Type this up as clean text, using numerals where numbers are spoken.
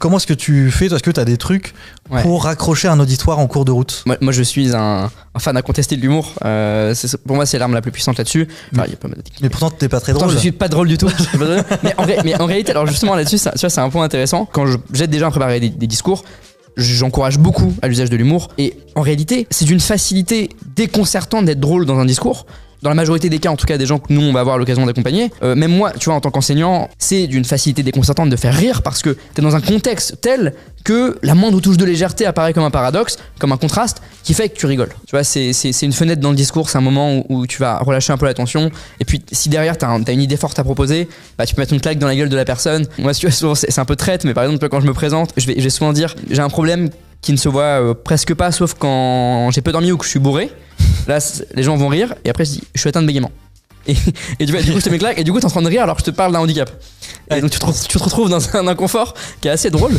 Comment est-ce que tu fais? Est-ce que tu as des trucs pour raccrocher un auditoire en cours de route? Moi, je suis un fan incontesté de l'humour. Pour moi, c'est l'arme la plus puissante là-dessus. Enfin, y a pas mal de techniques. Mais pourtant, t'es pas très drôle. Pourtant, je suis pas drôle du tout. mais en réalité, alors justement là-dessus, tu vois, c'est un point intéressant. Quand j'aide des gens à préparer des discours, j'encourage beaucoup à l'usage de l'humour. Et en réalité, c'est d'une facilité déconcertante d'être drôle dans un discours. Dans la majorité des cas, en tout cas des gens que nous on va avoir l'occasion d'accompagner, même moi, tu vois, en tant qu'enseignant, c'est d'une facilité déconcertante de faire rire parce que t'es dans un contexte tel que la moindre touche de légèreté apparaît comme un paradoxe, comme un contraste, qui fait que tu rigoles. Tu vois, c'est une fenêtre dans le discours, c'est un moment où tu vas relâcher un peu la tension. Et puis si derrière t'as une idée forte à proposer, bah tu peux mettre une claque dans la gueule de la personne. Moi, tu vois, souvent c'est un peu traite, mais par exemple quand je me présente, je vais souvent dire j'ai un problème qui ne se voit presque pas, sauf quand j'ai peu dormi ou que je suis bourré. Là, les gens vont rire et après je dis je suis atteint de bégaiement. Et du coup je te mets claque et du coup t'es en train de rire alors que je te parle d'un handicap. Et donc tu te retrouves dans un inconfort qui est assez drôle.